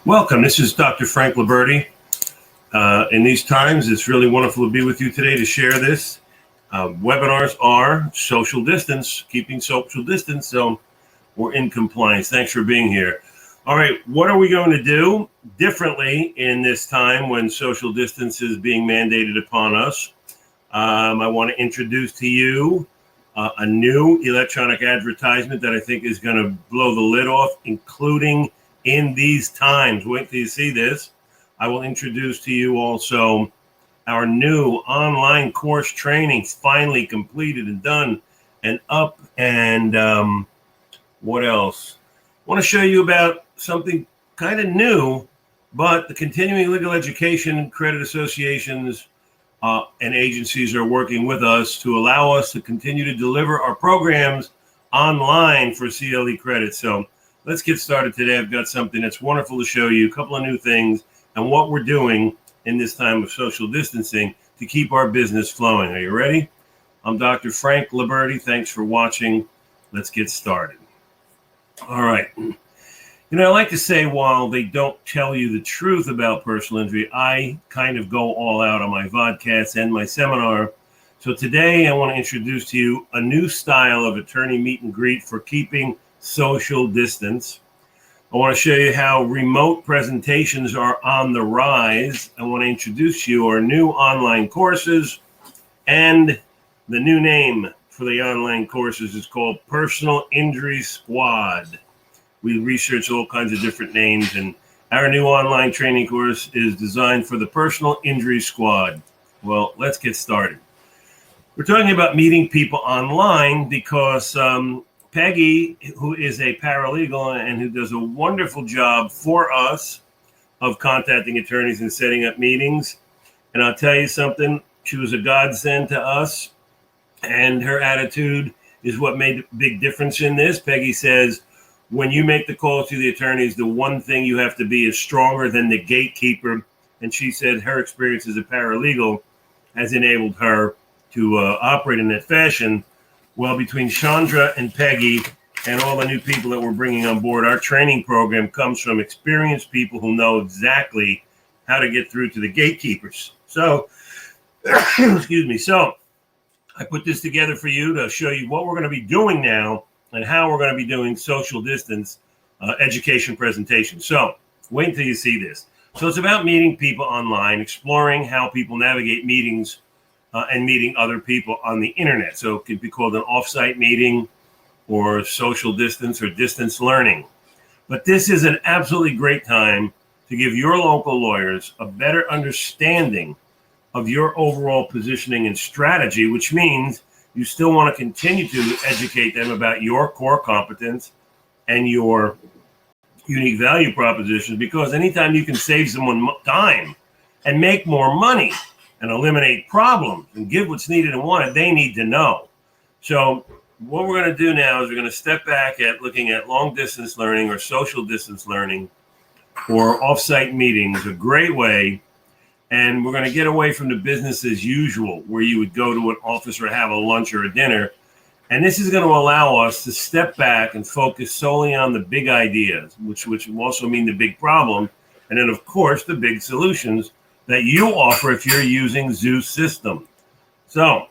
Welcome. This is Dr. Frank Liberti. In these times, it's really wonderful to be with you today to share this. Webinars are social distance, keeping social distance, so we're in compliance. Thanks for being here. All right, what are we going to do differently in this time when social distance is being mandated upon us? I want to introduce to you a new electronic advertisement that I think is going to blow the lid off, including in these times. Wait till you see this. I will introduce to you also our new online course training, finally completed and done and up. And what else? I want to show you about something kind of new, but the continuing legal education credit associations and agencies are working with us to allow us to continue to deliver our programs online for CLE credit. So let's get started today. I've got something that's wonderful to show you, a couple of new things, and what we're doing in this time of social distancing to keep our business flowing. Are you ready? I'm Dr. Frank Liberti. Thanks for watching. Let's get started. All right. I like to say, while they don't tell you the truth about personal injury, I kind of go all out on my Vodcast and my seminar. So today I want to introduce to you a new style of attorney meet and greet for keeping social distance. I want to show you how remote presentations are on the rise. I want to introduce you our new online courses, and the new name for the online courses is called Personal Injury Squad. We research all kinds of different names, and our new online training course is designed for the Personal Injury Squad. Well, let's get started. We're talking about meeting people online because Peggy, who is a paralegal and who does a wonderful job for us of contacting attorneys and setting up meetings. And I'll tell you something, she was a godsend to us, and her attitude is what made a big difference in this. Peggy says, when you make the calls to the attorneys, the one thing you have to be is stronger than the gatekeeper. And she said her experience as a paralegal has enabled her to operate in that fashion. Well, between Chandra and Peggy and all the new people that we're bringing on board, our training program comes from experienced people who know exactly how to get through to the gatekeepers. So, excuse me. So I put this together for you to show you what we're going to be doing now and how we're going to be doing social distance education presentations. So wait until you see this. So it's about meeting people online, exploring how people navigate meetings and meeting other people on the internet. So it could be called an offsite meeting or social distance or distance learning. But this is an absolutely great time to give your local lawyers a better understanding of your overall positioning and strategy, which means you still want to continue to educate them about your core competence and your unique value propositions, because anytime you can save someone time and make more money and eliminate problems and give what's needed and wanted, they need to know. So what we're going to do now is we're going to step back at looking at long distance learning or social distance learning or offsite meetings, a great way. And we're going to get away from the business as usual, where you would go to an office or have a lunch or a dinner. And this is going to allow us to step back and focus solely on the big ideas, which will also mean the big problem. And then, of course, the big solutions that you offer if you're using Zeus system. So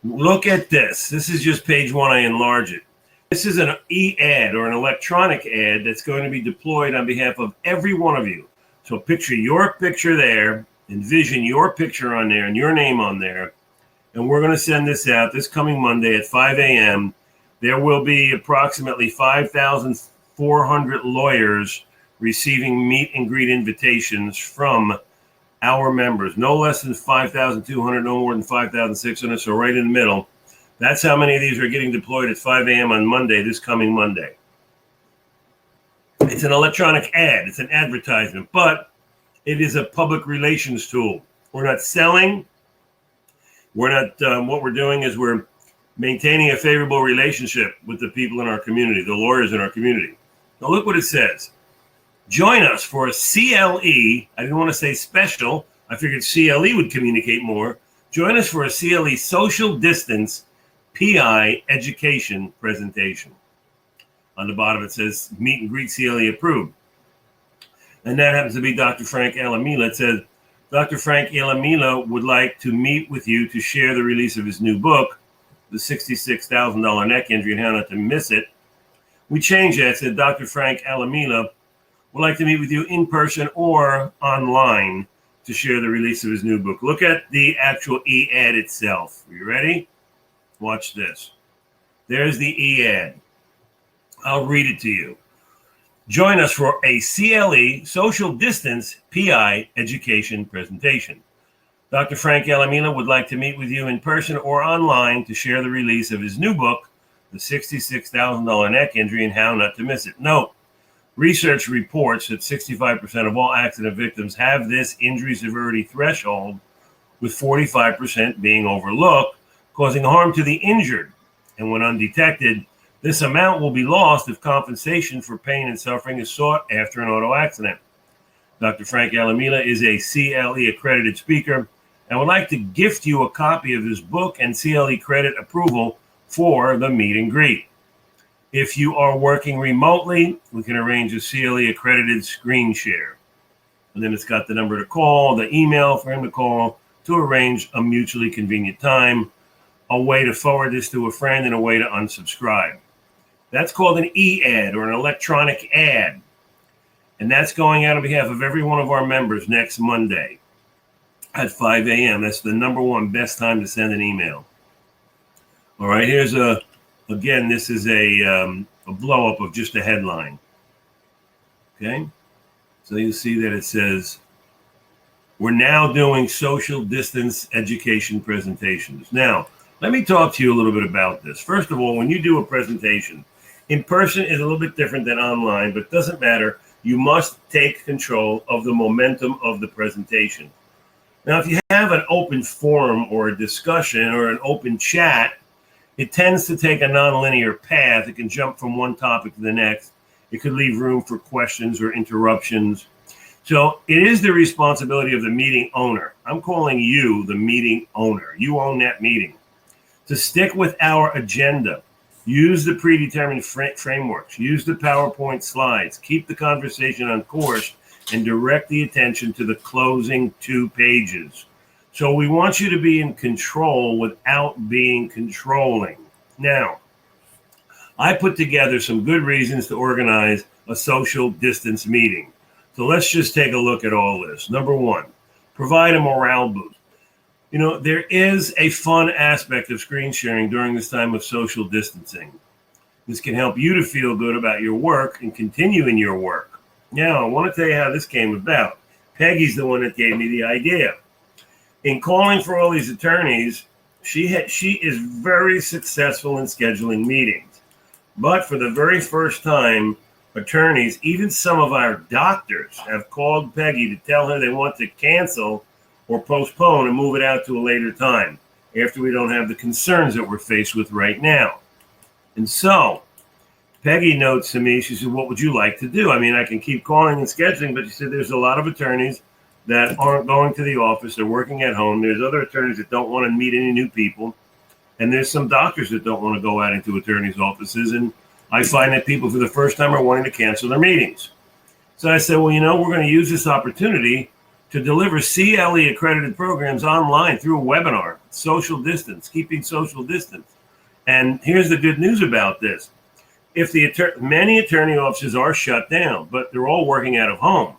look at this. This is just page one. I enlarge it. This is an e-ad or an electronic ad that's going to be deployed on behalf of every one of you. So picture your picture there, envision your picture on there and your name on there. And we're going to send this out this coming Monday at 5 a.m. There will be approximately 5,400 lawyers receiving meet and greet invitations from our members, no less than 5,200, no more than 5,600, so right in the middle. That's how many of these are getting deployed at 5 a.m. on Monday, this coming Monday. It's an electronic ad, it's an advertisement, but it is a public relations tool. We're not selling. We're not, what we're doing is we're maintaining a favorable relationship with the people in our community, the lawyers in our community. Now look what it says. Join us for a CLE. I didn't want to say special. I figured CLE would communicate more. Join us for a CLE social distance PI education presentation. On the bottom it says meet and greet CLE approved. and that happens to be Dr. Frank Alamila. It says, Dr. Frank Alamila would like to meet with you to share the release of his new book, The $66,000 Neck Injury and How Not to Miss It. We changed that. It said, Dr. Frank Alamila would like to meet with you in person or online to share the release of his new book. Look at the actual e-ad itself. Are you ready? Watch this. There's the e-ad. I'll read it to you. Join us for a CLE, Social Distance PI Education presentation. Dr. Frank Alamila would like to meet with you in person or online to share the release of his new book, The $66,000 Neck Injury and How Not to Miss It. Note, research reports that 65% of all accident victims have this injury severity threshold, with 45% being overlooked, causing harm to the injured. And when undetected, this amount will be lost if compensation for pain and suffering is sought after an auto accident. Dr. Frank Alamila is a CLE accredited speaker and would like to gift you a copy of his book and CLE credit approval for the meet and greet. If you are working remotely, we can arrange a CLE accredited screen share. And then it's got the number to call, the email for him to call to arrange a mutually convenient time, a way to forward this to a friend, and a way to unsubscribe. That's called an e-ad or an electronic ad. And that's going out on behalf of every one of our members next Monday at 5 a.m. That's the number one best time to send an email. All right, here's again, this is a blow up of just a headline. Okay, so you see that it says, we're now doing social distance education presentations. Now, let me talk to you a little bit about this. First of all, when you do a presentation, in person is a little bit different than online, but it doesn't matter. You must take control of the momentum of the presentation. Now, if you have an open forum or a discussion or an open chat, it tends to take a nonlinear path. It can jump from one topic to the next. It could leave room for questions or interruptions. So it is the responsibility of the meeting owner. I'm calling you the meeting owner. You own that meeting. To stick with our agenda. Use the predetermined frameworks. Use the PowerPoint slides. Keep the conversation on course and direct the attention to the closing 2 pages. So we want you to be in control without being controlling. Now, I put together some good reasons to organize a social distance meeting. So let's just take a look at all this. Number 1, provide a morale boost. You know, there is a fun aspect of screen sharing during this time of social distancing. This can help you to feel good about your work and continue in your work. Now, I want to tell you how this came about. Peggy's the one that gave me the idea. In calling for all these attorneys, she is very successful in scheduling meetings. But for the very first time, attorneys, even some of our doctors, have called Peggy to tell her they want to cancel or postpone and move it out to a later time after we don't have the concerns that we're faced with right now. And so Peggy notes to me, she said, what would you like to do? I mean, I can keep calling and scheduling, but she said there's a lot of attorneys that aren't going to the office. They're working at home. There's other attorneys that don't want to meet any new people. And there's some doctors that don't want to go out into attorneys' offices. And I find that people for the first time are wanting to cancel their meetings. So I said, well, you know, we're going to use this opportunity to deliver CLE accredited programs online through a webinar, social distance, keeping social distance. And here's the good news about this. If many attorney offices are shut down, but they're all working out of home.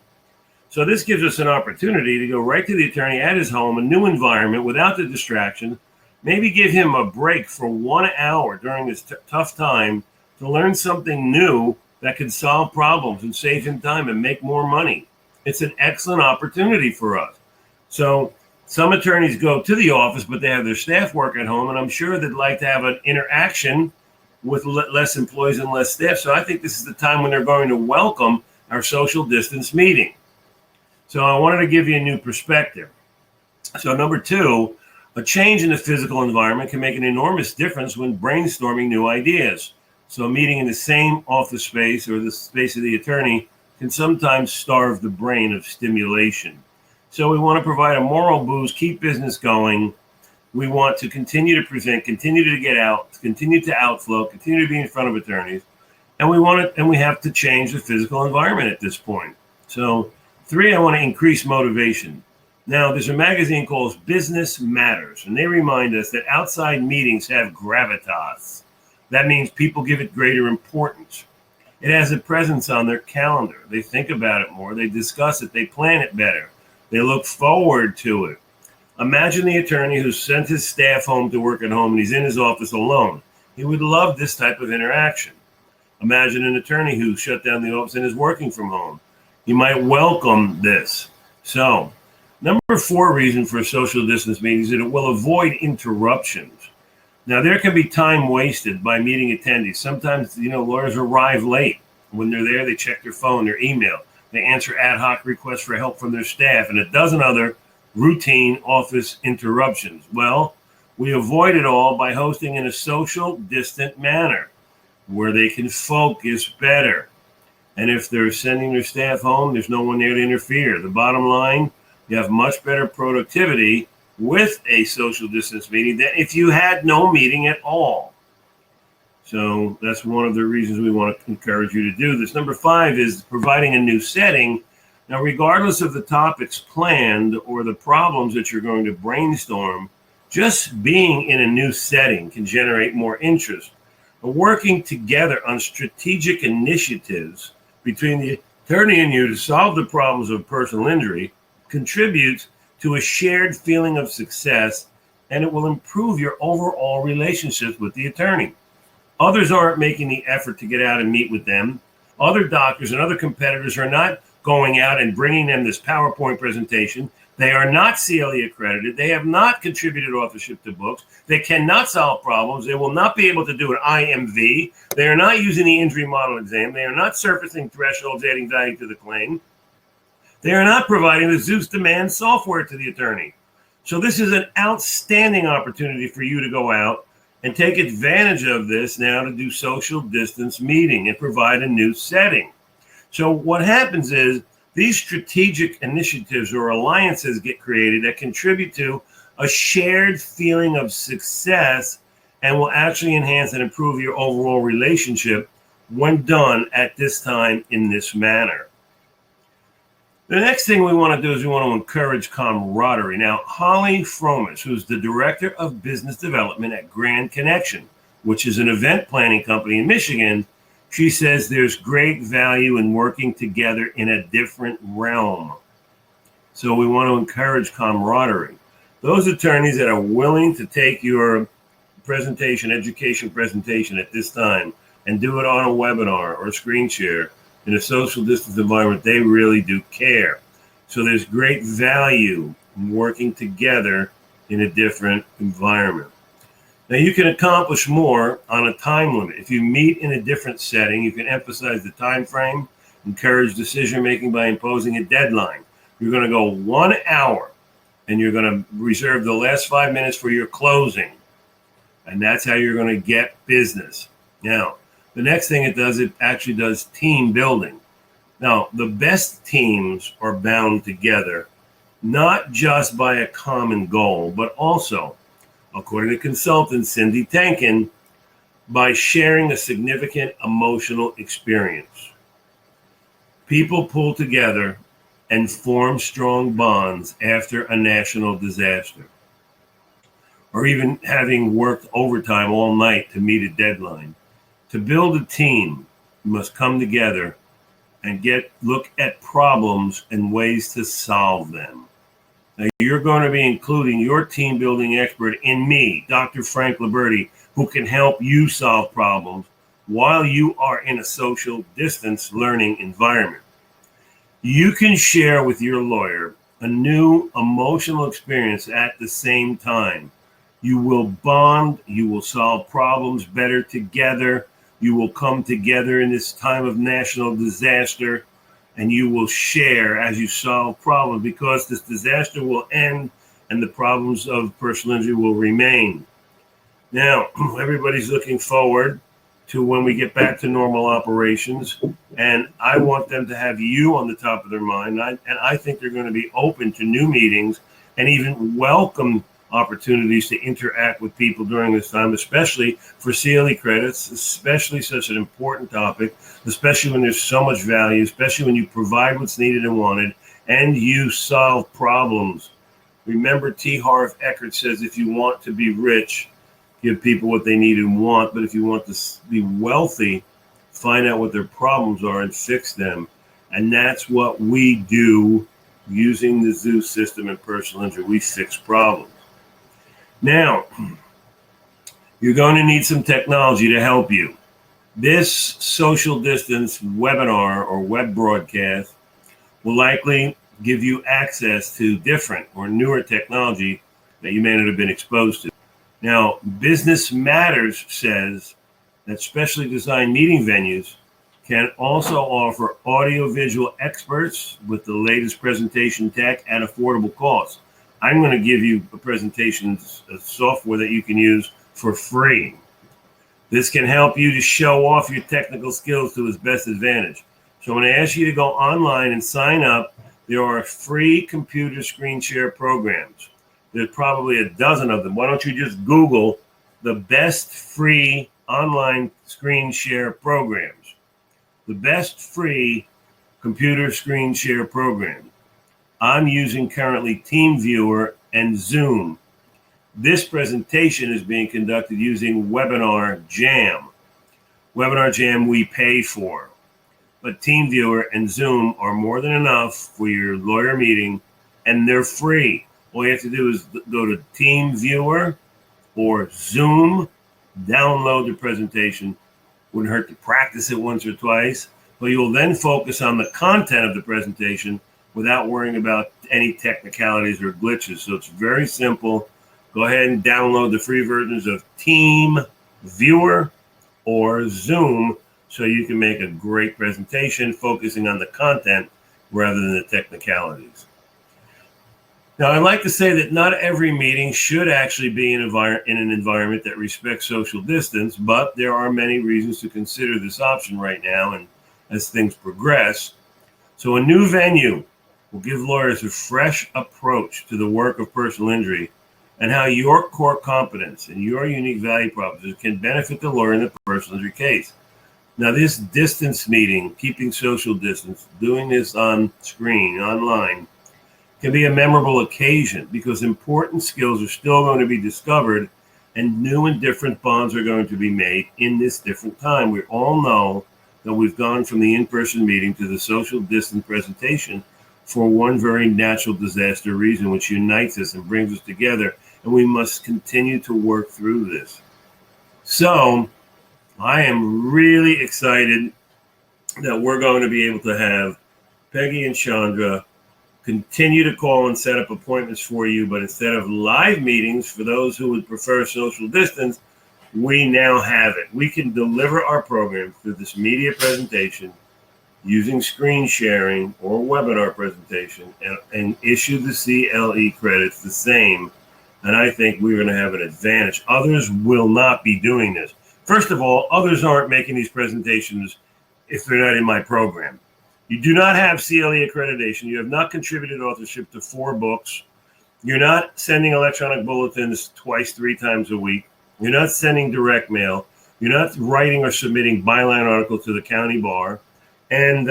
So this gives us an opportunity to go right to the attorney at his home, a new environment without the distraction, maybe give him a break for 1 hour during this tough time to learn something new that could solve problems and save him time and make more money. It's an excellent opportunity for us. So some attorneys go to the office, but they have their staff work at home, and I'm sure they'd like to have an interaction with less employees and less staff. So I think this is the time when they're going to welcome our social distance meeting. So I wanted to give you a new perspective. So number 2, a change in the physical environment can make an enormous difference when brainstorming new ideas. So a meeting in the same office space or the space of the attorney can sometimes starve the brain of stimulation. So we want to provide a moral boost, keep business going. We want to continue to present, continue to get out, continue to outflow, continue to be in front of attorneys. And we have to change the physical environment at this point. So 3, I want to increase motivation. Now, there's a magazine called Business Matters, and they remind us that outside meetings have gravitas. That means people give it greater importance. It has a presence on their calendar. They think about it more. They discuss it. They plan it better. They look forward to it. Imagine the attorney who sent his staff home to work at home and he's in his office alone. He would love this type of interaction. Imagine an attorney who shut down the office and is working from home. He might welcome this. So, number 4 reason for social distance meetings is that it will avoid interruptions. Now, there can be time wasted by meeting attendees. Sometimes, lawyers arrive late. When they're there, they check their phone, their email. They answer ad hoc requests for help from their staff and a dozen other routine office interruptions. Well, we avoid it all by hosting in a social, distant manner where they can focus better. And if they're sending their staff home, there's no one there to interfere. The bottom line, you have much better productivity with a social distance meeting than if you had no meeting at all. So that's one of the reasons we want to encourage you to do this. Number 5 is providing a new setting. Now, regardless of the topics planned or the problems that you're going to brainstorm, just being in a new setting can generate more interest. Working together on strategic initiatives between the attorney and you to solve the problems of personal injury contributes to a shared feeling of success, and it will improve your overall relationship with the attorney. Others aren't making the effort to get out and meet with them. Other doctors and other competitors are not going out and bringing them this PowerPoint presentation. They are not CLE accredited. They have not contributed authorship to books. They cannot solve problems. They will not be able to do an IMV. They are not using the injury model exam. They are not surfacing thresholds adding value to the claim. They are not providing the Zeus demand software to the attorney. So this is an outstanding opportunity for you to go out and take advantage of this now to do social distance meeting and provide a new setting. So what happens is these strategic initiatives or alliances get created that contribute to a shared feeling of success and will actually enhance and improve your overall relationship when done at this time in this manner. The next thing we want to do is we want to encourage camaraderie. Now, Holly Fromis, who's the Director of Business Development at Grand Connection, which is an event planning company in Michigan, she says there's great value in working together in a different realm. So we want to encourage camaraderie. Those attorneys that are willing to take your education presentation at this time and do it on a webinar or a screen share in a social distance environment, they really do care. So there's great value in working together in a different environment. Now, you can accomplish more on a time limit. If you meet in a different setting, you can emphasize the time frame, encourage decision making by imposing a deadline. You're going to go 1 hour and you're going to reserve the last 5 minutes for your closing. And that's how you're going to get business. Now, the next thing it actually does team building. Now, the best teams are bound together, not just by a common goal, but also, according to consultant Cindy Tankin, by sharing a significant emotional experience. People pull together and form strong bonds after a national disaster, or even having worked overtime all night to meet a deadline. To build a team, you must come together and look at problems and ways to solve them. Now, you're going to be including your team building expert in me, Dr. Frank Liberti, who can help you solve problems while you are in a social distance learning environment. You can share with your lawyer a new emotional experience at the same time. You will bond, you will solve problems better together. You will come together in this time of national disaster, and you will share as you solve problems, because this disaster will end and the problems of personal injury will remain. Now, everybody's looking forward to when we get back to normal operations, and I want them to have you on the top of their mind. And I think they're going to be open to new meetings and even welcome opportunities to interact with people during this time, especially for CLE credits, especially such an important topic, especially when there's so much value, especially when you provide what's needed and wanted, and you solve problems. Remember, T. Harv Eckert says, if you want to be rich, give people what they need and want. But if you want to be wealthy, find out what their problems are and fix them. And that's what we do using the Zeus system and personal injury. We fix problems. Now, you're going to need some technology to help you. This social distance webinar or web broadcast will likely give you access to different or newer technology that you may not have been exposed to. Now, Business Matters says that specially designed meeting venues can also offer audiovisual experts with the latest presentation tech at affordable costs. I'm going to give you a presentation software that you can use for free. This can help you to show off your technical skills to its best advantage. So I'm going to ask you to go online and sign up. There are free computer screen share programs. There's probably a dozen of them. Why don't you just Google the best free online screen share programs? The best free computer screen share program. I'm using currently TeamViewer and Zoom. This presentation is being conducted using Webinar Jam. Webinar Jam we pay for, but TeamViewer and Zoom are more than enough for your lawyer meeting, and they're free. All you have to do is go to TeamViewer or Zoom, download the presentation. Wouldn't hurt to practice it once or twice, but you'll then focus on the content of the presentation without worrying about any technicalities or glitches. So it's very simple. Go ahead and download the free versions of TeamViewer or Zoom so you can make a great presentation focusing on the content rather than the technicalities. Now, I'd like to say that not every meeting should actually be in an environment that respects social distance, but there are many reasons to consider this option right now and as things progress. So a new venue will give lawyers a fresh approach to the work of personal injury and how your core competence and your unique value proposition can benefit the lawyer in the personal injury case. Now, this distance meeting, keeping social distance, doing this on screen, online, can be a memorable occasion because important skills are still going to be discovered and new and different bonds are going to be made in this different time. We all know that we've gone from the in-person meeting to the social distance presentation for one very natural disaster reason, which unites us and brings us together, and we must continue to work through this. So I am really excited that we're going to be able to have Peggy and Chandra continue to call and set up appointments for you, but instead of live meetings for those who would prefer social distance, we now have it. We can deliver our program through this media presentation using screen sharing or webinar presentation and issue the CLE credits the same. And I think we're going to have an advantage. Others will not be doing this. First of all, others aren't making these presentations if they're not in my program. You do not have CLE accreditation. You have not contributed authorship to 4 books. You're not sending electronic bulletins twice, 3 times a week. You're not sending direct mail. You're not writing or submitting byline articles to the county bar. And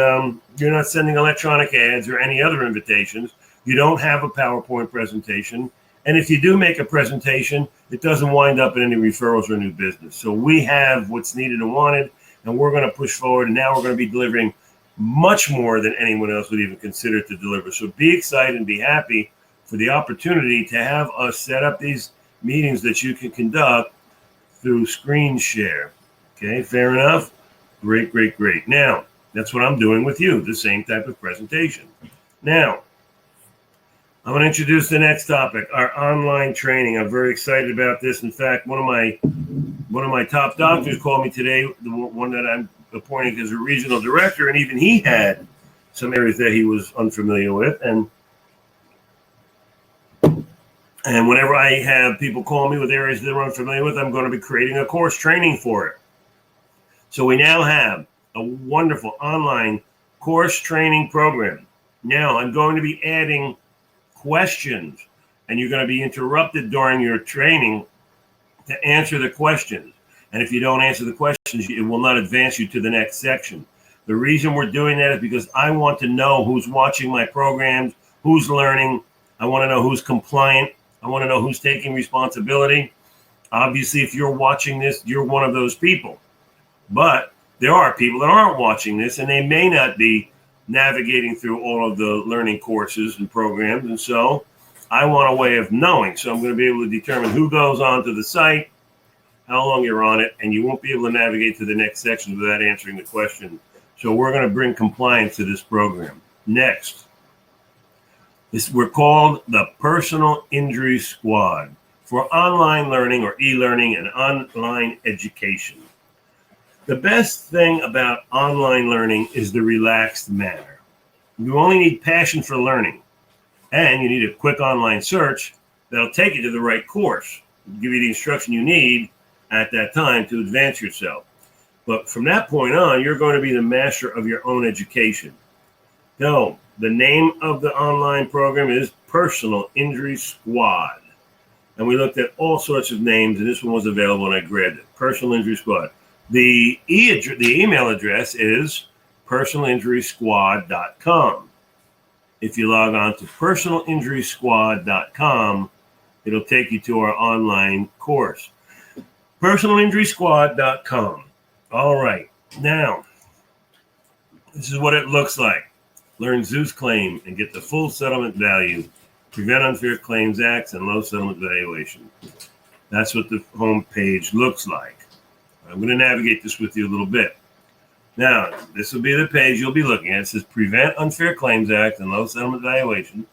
you're not sending electronic ads or any other invitations. You don't have a PowerPoint presentation. And if you do make a presentation, it doesn't wind up in any referrals or new business. So we have what's needed and wanted, and we're going to push forward. And now we're going to be delivering much more than anyone else would even consider to deliver. So be excited and be happy for the opportunity to have us set up these meetings that you can conduct through screen share. Okay, fair enough? Great, great, great. Now, that's what I'm doing with you, the same type of presentation. Now, I'm going to introduce the next topic, our online training. I'm very excited about this. In fact, one of my top doctors called me today, the one that I'm appointing as a regional director, and even he had some areas that he was unfamiliar with. And whenever I have people call me with areas they're unfamiliar with, I'm going to be creating a course training for it. So we now have a wonderful online course training program. Now I'm going to be adding questions, and you're going to be interrupted during your training to answer the questions. And if you don't answer the questions, it will not advance you to the next section. The reason we're doing that is because I want to know who's watching my programs, who's learning. I want to know who's compliant. I want to know who's taking responsibility. Obviously, if you're watching this, you're one of those people. But there are people that aren't watching this, and they may not be navigating through all of the learning courses and programs. And so I want a way of knowing. So I'm going to be able to determine who goes onto the site, how long you're on it, and you won't be able to navigate to the next section without answering the question. So we're going to bring compliance to this program. Next, we're called the Personal Injury Squad for online learning or e-learning and online education. The best thing about online learning is the relaxed manner. You only need passion for learning, and you need a quick online search that'll take you to the right course, give you the instruction you need at that time to advance yourself. But from that point on, you're going to be the master of your own education. No, the name of the online program is Personal Injury Squad. And we looked at all sorts of names, and this one was available, and I grabbed it. Personal Injury Squad. The email address is personalinjurysquad.com. If you log on to personalinjurysquad.com, it'll take you to our online course. Personalinjurysquad.com. All right. Now, this is what it looks like. Learn Zeus claim and get the full settlement value. Prevent unfair claims acts and low settlement valuation. That's what the home page looks like. I'm going to navigate this with you a little bit. Now, this will be the page you'll be looking at. It says Prevent Unfair Claims Act and Low Settlement Valuation,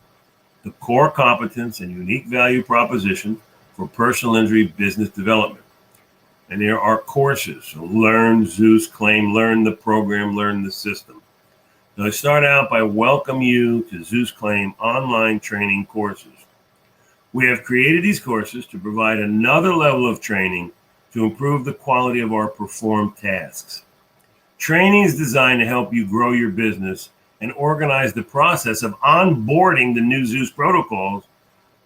the core competence and unique value proposition for personal injury business development. And there are courses. So learn Zeus claim, learn the program, learn the system. So I start out by welcome you to Zeus Claim online training courses. We have created these courses to provide another level of training to improve the quality of our performed tasks. Training is designed to help you grow your business and organize the process of onboarding the new Zeus protocols,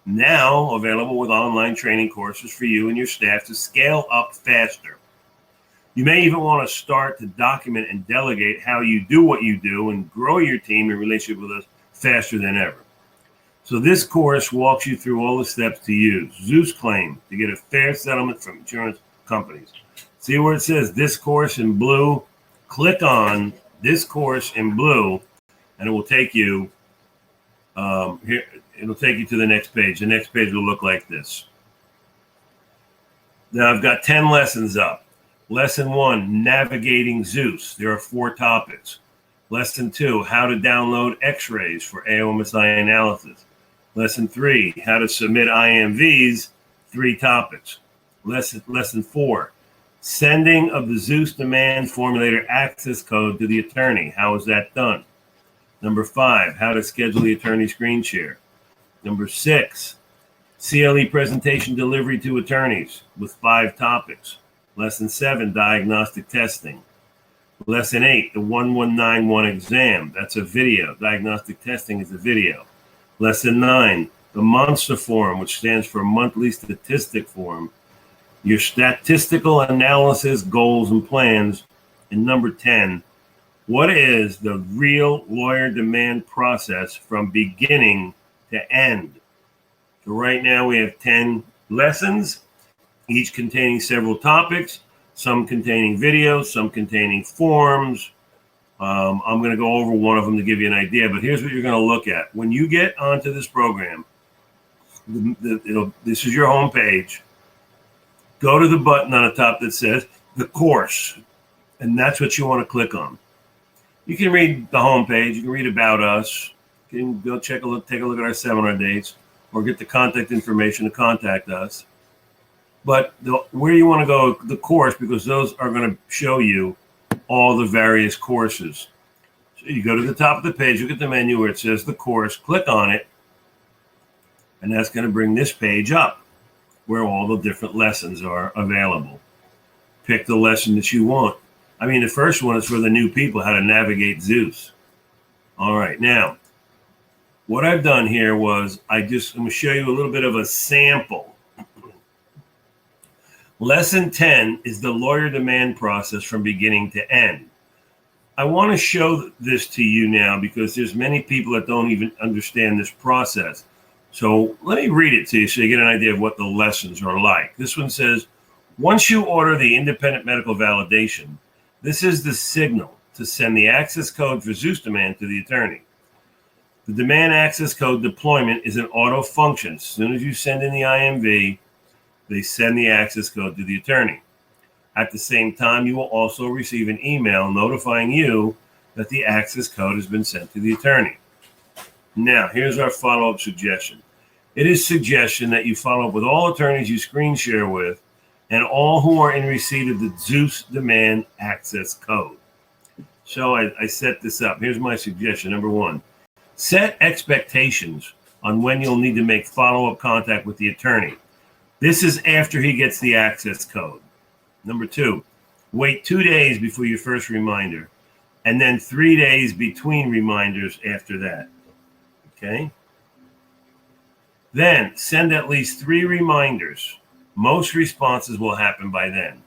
now available with online training courses for you and your staff to scale up faster. You may even want to start to document and delegate how you do what you do and grow your team in relationship with us faster than ever. So this course walks you through all the steps to use Zeus Claim to get a fair settlement from insurance companies. See where it says this course in blue? Click on this course in blue, and it will take you here. It'll take you to the next page. The next page will look like this. Now I've got 10 lessons up. Lesson 1, navigating Zeus. There are 4 topics. Lesson 2, how to download x-rays for AOMSI analysis. Lesson 3, how to submit IMVs, 3 topics. Lesson 4, sending of the Zeus demand formulator access code to the attorney. How is that done? Number 5, how to schedule the attorney screen share. Number 6, CLE presentation delivery to attorneys with 5 topics. Lesson 7, diagnostic testing. Lesson 8, the 1191 exam. That's a video. Diagnostic testing is a video. Lesson 9, the monster form, which stands for monthly statistic form. Your statistical analysis, goals, and plans. And number 10, what is the real lawyer demand process from beginning to end? So right now we have 10 lessons, each containing several topics, some containing videos, some containing forms. I'm going to go over one of them to give you an idea, but here's what you're going to look at. When you get onto this program, this is your home page. Go to the button on the top that says the course, and that's what you want to click on. You can read the home page. You can read about us. You can go take a look at our seminar dates, or get the contact information to contact us. But where you want to go, the course, because those are going to show you all the various courses. So you go to the top of the page, look at the menu where it says the course, click on it, and that's going to bring this page up where all the different lessons are available. Pick the lesson that you want. I mean, the first one is for the new people, how to navigate Zeus. All right, now, what I've done here was I'm going to show you a little bit of a sample. Lesson 10 is the lawyer demand process from beginning to end. I want to show this to you now because there's many people that don't even understand this process. So let me read it to you so you get an idea of what the lessons are like. This one says, once you order the independent medical validation, this is the signal to send the access code for Zeus demand to the attorney. The demand access code deployment is an auto function. As soon as you send in the IMV, they send the access code to the attorney. At the same time, you will also receive an email notifying you that the access code has been sent to the attorney. Now, here's our follow-up suggestion. It is suggestion that you follow up with all attorneys you screen share with and all who are in receipt of the Zeus demand access code. So I set this up. Here's my suggestion. Number one, set expectations on when you'll need to make follow-up contact with the attorney. This is after he gets the access code. Number two, wait 2 days before your first reminder, and then 3 days between reminders after that. Okay? Then send at least 3 reminders. Most responses will happen by then.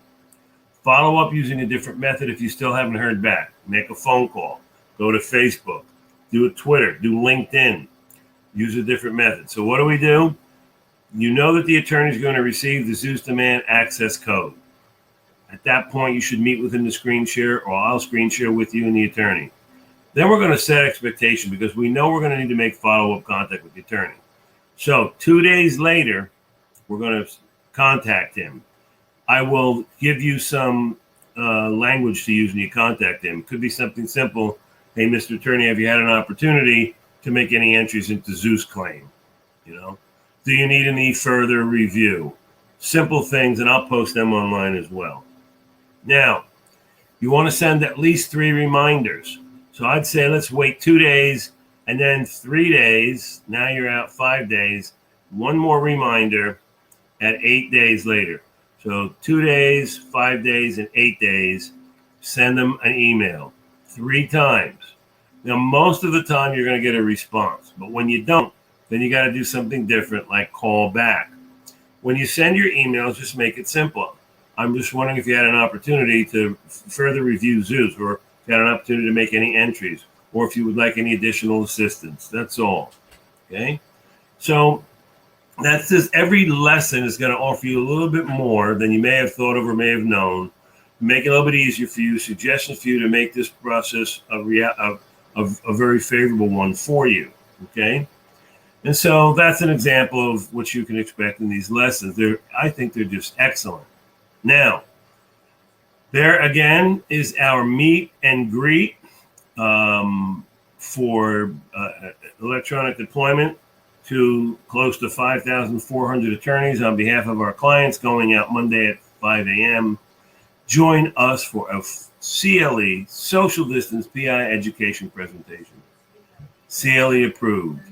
Follow up using a different method if you still haven't heard back. Make a phone call. Go to Facebook. Do a Twitter. Do LinkedIn. Use a different method. So what do? You know that the attorney is going to receive the Zeus demand access code. At that point, you should meet with him to screen share, or I'll screen share with you and the attorney. Then we're going to set expectation because we know we're going to need to make follow-up contact with the attorney. So 2 days later, we're going to contact him. I will give you some language to use when you contact him. It could be something simple. Hey, Mr. Attorney, have you had an opportunity to make any entries into Zeus claim? Do you need any further review? Simple things, and I'll post them online as well. Now, you want to send at least 3 reminders. So I'd say let's wait 2 days and then 3 days. Now you're out 5 days. 1 more reminder at 8 days later. So 2 days, 5 days, and 8 days. Send them an email 3 times. Now, most of the time you're going to get a response. But when you don't, then you got to do something different like call back. When you send your emails, just make it simple. I'm just wondering if you had an opportunity to further review Zeus, or if you had an opportunity to make any entries, or if you would like any additional assistance. That's all. Okay? So that's just every lesson is going to offer you a little bit more than you may have thought of or may have known. Make it a little bit easier for you, suggestions for you to make this process a very favorable one for you. Okay? And so that's an example of what you can expect in these lessons. I think they're just excellent. Now, there again is our meet and greet for electronic deployment to close to 5,400 attorneys on behalf of our clients, going out Monday at 5 a.m. Join us for a CLE, social distance PI education presentation. CLE approved.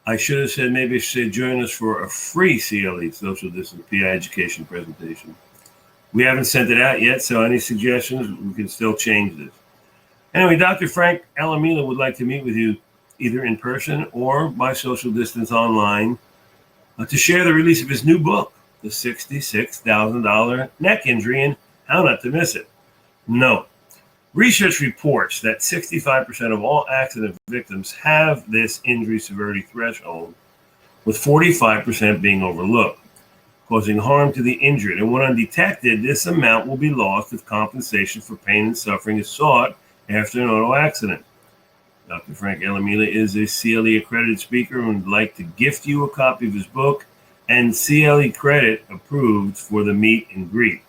I should have said, maybe I should say join us for a free CLE, social distance PI education presentation. We haven't sent it out yet, so any suggestions, we can still change this. Anyway, Dr. Frank Alamila would like to meet with you either in person or by social distance online to share the release of his new book, The $66,000 Neck Injury and How Not to Miss It. Note, research reports that 65% of all accident victims have this injury severity threshold, with 45% being overlooked, causing harm to the injured. And when undetected, this amount will be lost if compensation for pain and suffering is sought after an auto accident. Dr. Frank Alamila is a CLE accredited speaker and would like to gift you a copy of his book and CLE credit approved for the meet and greet.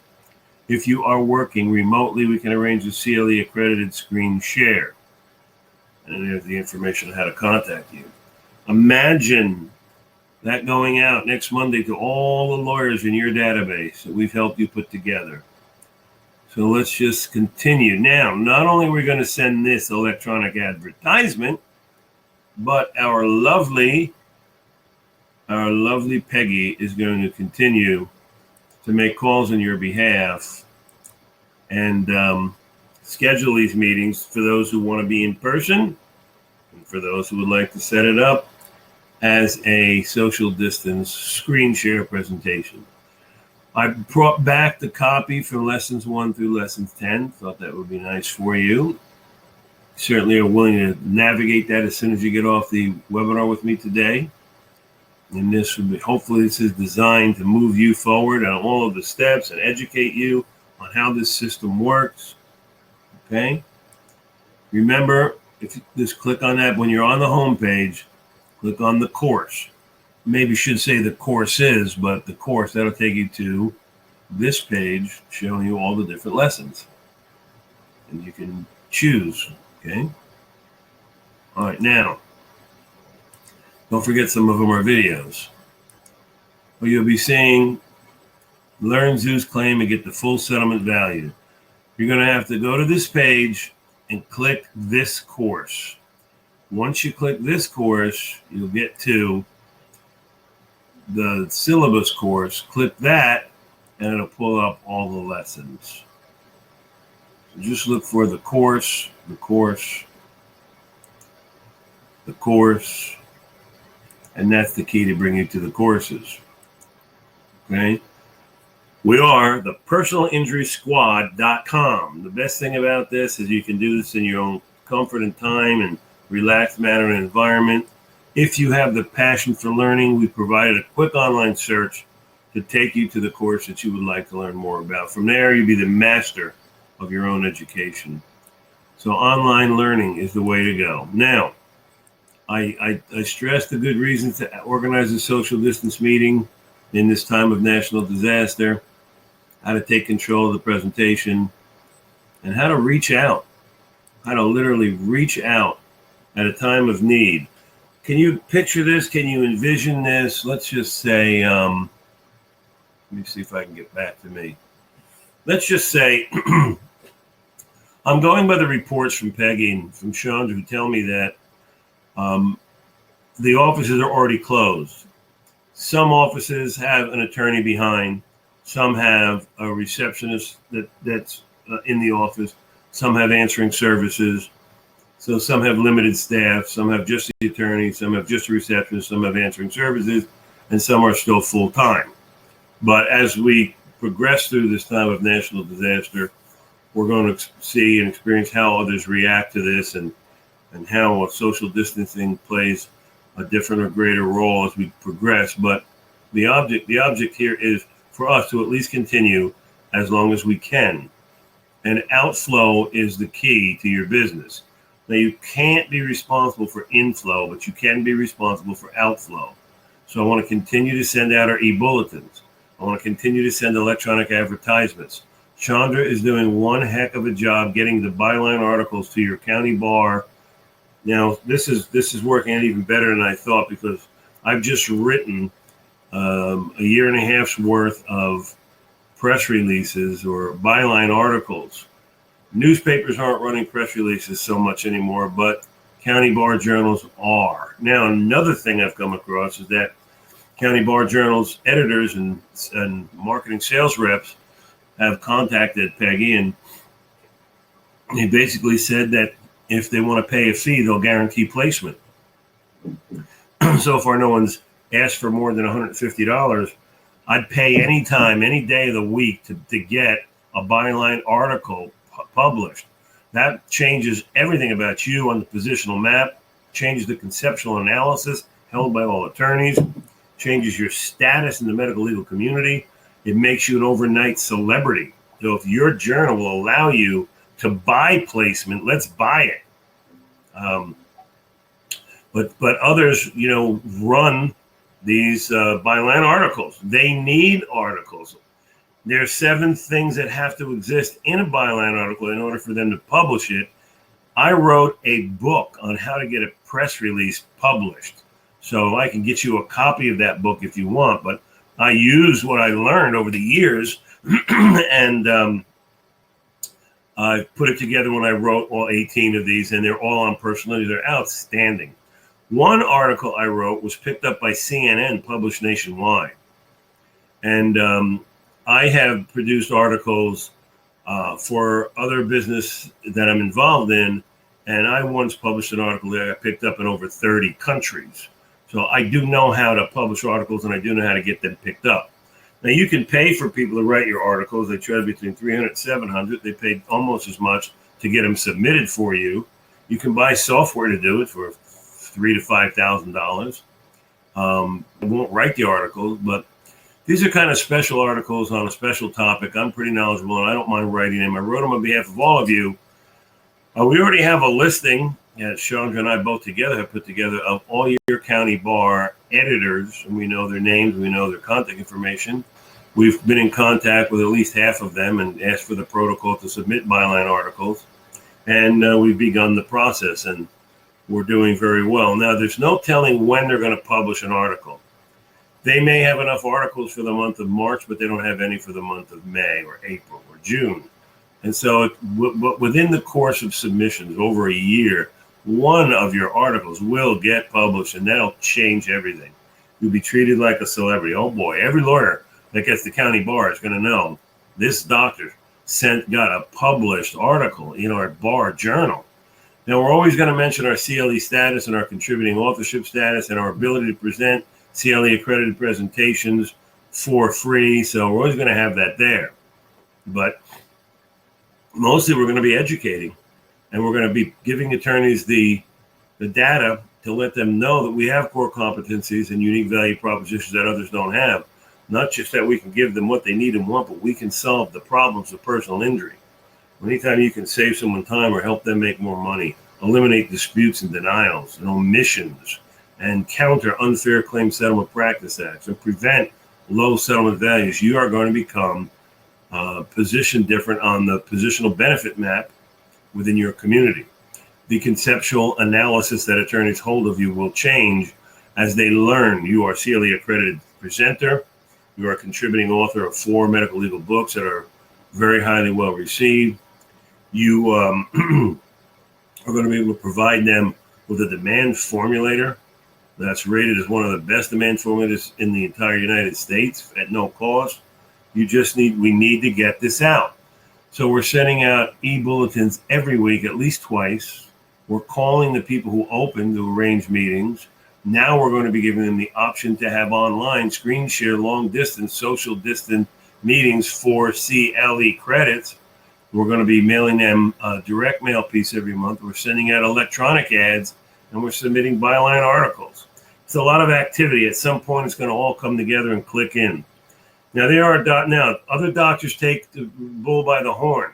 If you are working remotely, we can arrange a CLE accredited screen share. And there's the information on how to contact you. Imagine that going out next Monday to all the lawyers in your database that we've helped you put together. So let's just continue. Now, not only are we going to send this electronic advertisement, but our lovely Peggy is going to continue to make calls on your behalf and schedule these meetings for those who want to be in person and for those who would like to set it up as a social distance screen share presentation. I brought back the copy from lessons 1 through lessons 10. Thought that would be nice for you. Certainly are willing to navigate that as soon as you get off the webinar with me today. And this will be, hopefully this is designed to move you forward on all of the steps and educate you on how this system works. Okay. Remember, if you just click on that when you're on the home page, click on the course. Maybe should say the courses, but the course, that'll take you to this page showing you all the different lessons. And you can choose, okay? All right, now, don't forget some of them are videos. Well, you'll be seeing learn Zeus claim and get the full settlement value. You're going to have to go to this page and click this course. Once you click this course, you'll get to the syllabus course. Click that, and it'll pull up all the lessons. So just look for the course, the course, the course, and that's the key to bring you to the courses. Okay? We are the personalinjurysquad.com. The best thing about this is you can do this in your own comfort and time and relaxed manner and environment. If you have the passion for learning, we provided a quick online search to take you to the course that you would like to learn more about. From there, you'll be the master of your own education. So online learning is the way to go. Now, I stress the good reasons to organize a social distance meeting in this time of national disaster, how to take control of the presentation, and how to reach out, how to literally reach out at a time of need. Can you picture this? Can you envision this? Let's just say, let me see if I can get back to me. Let's just say, I'm going by the reports from Peggy and from Chandra who tell me that the offices are already closed. Some offices have an attorney behind. Some have a receptionist that's in the office. Some have answering services. So some have limited staff. Some have just the attorney. Some have just a receptionist. Some have answering services. And some are still full-time. But as we progress through this time of national disaster, we're going to see and experience how others react to this and how social distancing plays a different or greater role as we progress. But the object here is for us to at least continue as long as we can. And outflow is the key to your business. Now, you can't be responsible for inflow, but you can be responsible for outflow. So I want to continue to send out our e-bulletins. I want to continue to send electronic advertisements. Chandra is doing one heck of a job getting the byline articles to your county bar. Now, this is working out even better than I thought, because I've just written a year and a half's worth of press releases or byline articles. Newspapers aren't running press releases so much anymore, but county bar journals are. Now, another thing I've come across is that county bar journals editors and marketing sales reps have contacted Peggy, and they basically said that if they want to pay a fee, they'll guarantee placement. So far, no one's asked for more than $150. I'd pay any time, any day of the week to get a byline article published. That changes everything about you on the positional map, changes the conceptual analysis held by all attorneys, changes your status in the medical legal community. It makes you an overnight celebrity. So if your journal will allow you to buy placement, let's buy it. But others, run these byline articles. They need articles. There are 7 things that have to exist in a byline article in order for them to publish it. I wrote a book on how to get a press release published. So I can get you a copy of that book if you want, but I use what I learned over the years and I put it together when I wrote all 18 of these, and they're all on personality. They're outstanding. One article I wrote was picked up by CNN, published nationwide. And I have produced articles for other business that I'm involved in, and I once published an article that I picked up in over 30 countries. So I do know how to publish articles, and I do know how to get them picked up. Now, you can pay for people to write your articles. They charge between $300 and $700. They pay almost as much to get them submitted for you. You can buy software to do it for $3,000 to $5,000. I won't write the articles, but these are kind of special articles on a special topic. I'm pretty knowledgeable, and I don't mind writing them. I wrote them on behalf of all of you. We already have a listing that Chandra and I both together have put together of all your county bar editors, and we know their names, we know their contact information. We've been in contact with at least half of them and asked for the protocol to submit byline articles, and we've begun the process, and we're doing very well. Now, there's no telling when they're going to publish an article. They may have enough articles for the month of March, but they don't have any for the month of May or April or June. And so within the course of submissions over a year, one of your articles will get published, and that'll change everything. You'll be treated like a celebrity. Oh boy, every lawyer that gets the county bar is going to know this doctor got a published article in our bar journal. Now, we're always going to mention our CLE status and our contributing authorship status and our ability to present CLE accredited presentations for free. So we're always going to have that there. But mostly we're going to be educating, and we're going to be giving attorneys the data to let them know that we have core competencies and unique value propositions that others don't have. Not just that we can give them what they need and want, but we can solve the problems of personal injury. Anytime you can save someone time or help them make more money, eliminate disputes and denials and omissions, and counter unfair claim settlement practice acts, and prevent low settlement values, you are going to become positioned different on the positional benefit map within your community. The conceptual analysis that attorneys hold of you will change as they learn you are CLE accredited presenter. You are a contributing author of 4 medical legal books that are very highly well received. You are going to be able to provide them with a demand formulator that's rated as one of the best demand formulators in the entire United States at no cost. We need to get this out. So we're sending out e-bulletins every week, at least twice. We're calling the people who open to arrange meetings. Now we're going to be giving them the option to have online screen share long distance, social distance meetings for CLE credits. We're going to be mailing them a direct mail piece every month. We're sending out electronic ads, and we're submitting byline articles. It's a lot of activity. At some point, it's going to all come together and click in. Now, other doctors take the bull by the horn.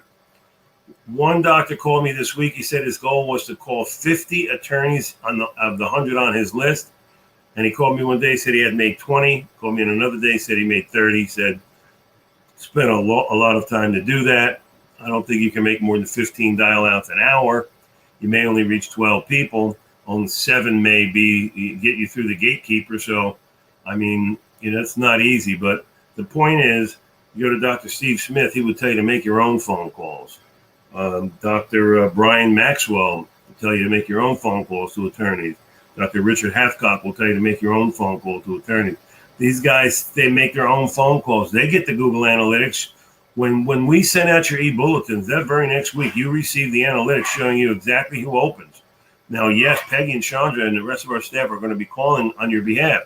One doctor called me this week. He said his goal was to call 50 attorneys of the 100 on his list. And he called me one day, said he had made 20. Called me in another day, said he made 30. He said, spent a lot of time to do that. I don't think you can make more than 15 dial outs an hour. You may only reach 12 people. Only 7 may get you through the gatekeeper. So, I mean, it's not easy. But the point is, you go to Dr. Steve Smith, he would tell you to make your own phone calls. Dr. Brian Maxwell will tell you to make your own phone calls to attorneys. Dr. Richard Hathcock will tell you to make your own phone call to attorneys. These guys, they make their own phone calls. They get the Google Analytics. When we send out your e-bulletins, that very next week, you receive the analytics showing you exactly who opens. Now, yes, Peggy and Chandra and the rest of our staff are going to be calling on your behalf,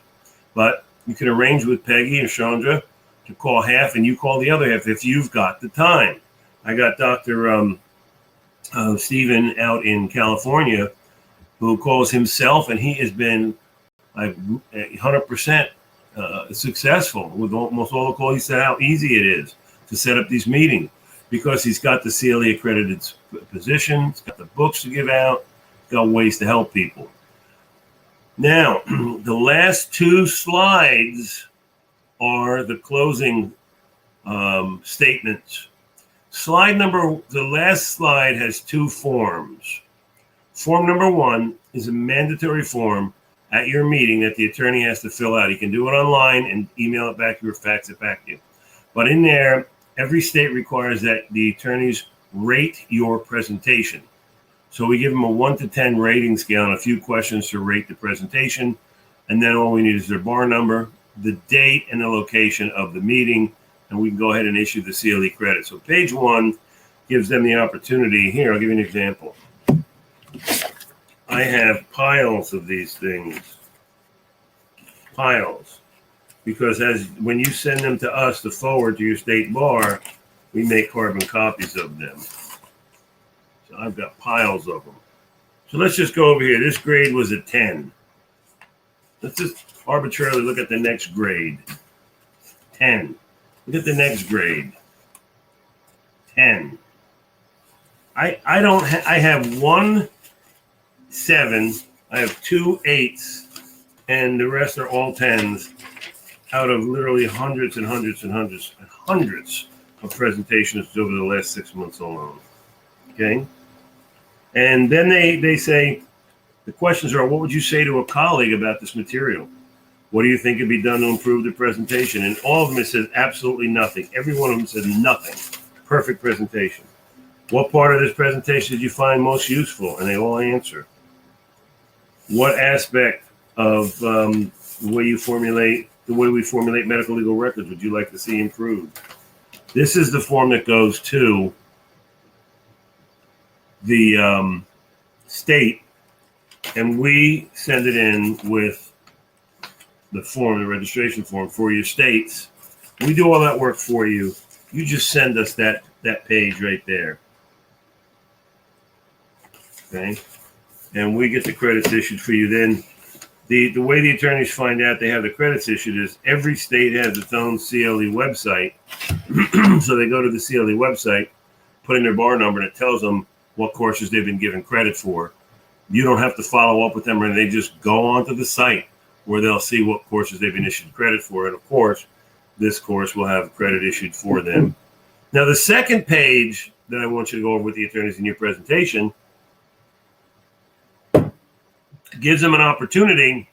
but you can arrange with Peggy and Chandra to call half, and you call the other half if you've got the time. I got Dr. Stephen out in California who calls himself, and he has been like 100% successful with almost all the calls. He said how easy it is to set up these meetings because he's got the CLE accredited position, he's got the books to give out, he's got ways to help people. Now, the last 2 slides are the closing statements. The last slide has 2 forms. Form number 1 is a mandatory form at your meeting that the attorney has to fill out. He can do it online and email it back to you or fax it back to you. But in there, every state requires that the attorneys rate your presentation. So we give them a 1 to 10 rating scale and a few questions to rate the presentation. And then all we need is their bar number, the date, and the location of the meeting. And we can go ahead and issue the CLE credit. So page 1 gives them the opportunity. Here, I'll give you an example. I have piles of these things. Piles. because when you send them to us to forward to your state bar, we make carbon copies of them. So I've got piles of them. So let's just go over here. This grade was a 10. Let's just arbitrarily look at the next grade. 10. Look at the next grade. 10. I have 1 7. I have 2 8s, and the rest are all 10s out of literally hundreds and hundreds and hundreds and hundreds of presentations over the last 6 months alone. Okay? And then they say, the questions are, what would you say to a colleague about this material? What do you think could be done to improve the presentation? And all of them, it says absolutely nothing. Every one of them said nothing. Perfect presentation. What part of this presentation did you find most useful? And they all answer. What aspect of the way we formulate medical legal records would you like to see improved? This is the form that goes to the state, and we send it in with the form, the registration form for your states. We do all that work for you. You just send us that page right there. Okay? And we get the credits issued for you. Then the way the attorneys find out they have the credits issued is every state has its own CLE website. So they go to the CLE website, put in their bar number, and it tells them what courses they've been given credit for. You don't have to follow up with them, or they just go onto the site where they'll see what courses they've been issued credit for. And of course, this course will have credit issued for them. Now, the second page that I want you to go over with the attorneys in your presentation gives them an opportunity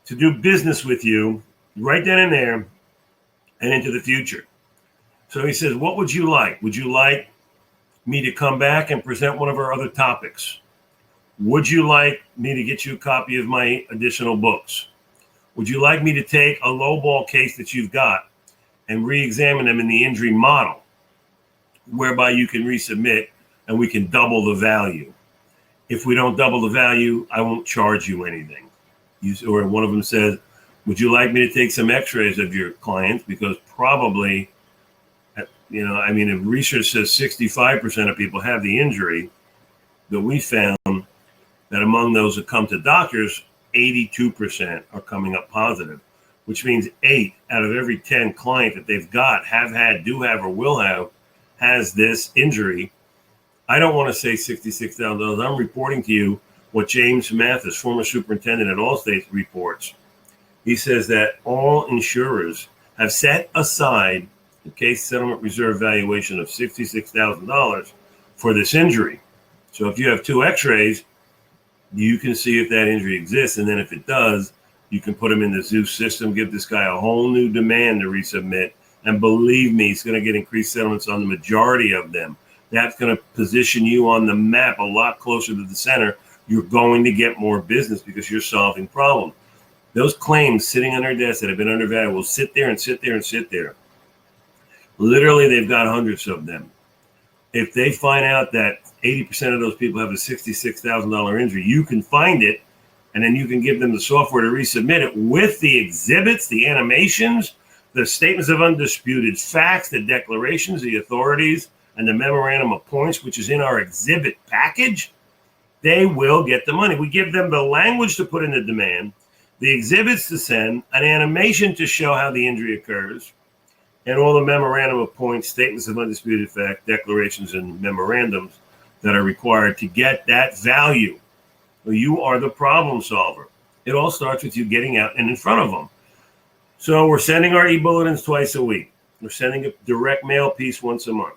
to do business with you right then and there and into the future. So he says, what would you like? Would you like me to come back and present one of our other topics? Would you like me to get you a copy of my additional books? Would you like me to take a lowball case that you've got and re-examine them in the injury model, whereby you can resubmit and we can double the value? If we don't double the value, I won't charge you anything. Or one of them says, would you like me to take some x-rays of your clients? Because probably, if research says 65% of people have the injury, that we found that among those that come to doctors, 82% are coming up positive, which means 8 out of every 10 clients that they've got, have had, do have, or will have, has this injury. I don't want to say $66,000. I'm reporting to you what James Mathis, former superintendent at Allstate, reports. He says that all insurers have set aside the case settlement reserve valuation of $66,000 for this injury. So if you have 2 x-rays, you can see if that injury exists. And then if it does, you can put them in the Zeus system, give this guy a whole new demand to resubmit. And believe me, he's going to get increased settlements on the majority of them. That's going to position you on the map a lot closer to the center. You're going to get more business because you're solving problems. Those claims sitting on their desk that have been undervalued will sit there and sit there and sit there. Literally, they've got hundreds of them. If they find out that 80% of those people have a $66,000 injury, you can find it, and then you can give them the software to resubmit it with the exhibits, the animations, the statements of undisputed facts, the declarations, the authorities, and the memorandum of points, which is in our exhibit package. They will get the money. We give them the language to put in the demand, the exhibits to send, an animation to show how the injury occurs, and all the memorandum of points, statements of undisputed fact, declarations, and memorandums that are required to get that value. Well, you are the problem solver. It all starts with you getting out and in front of them. So we're sending our e-bulletins twice a week. We're sending a direct mail piece once a month.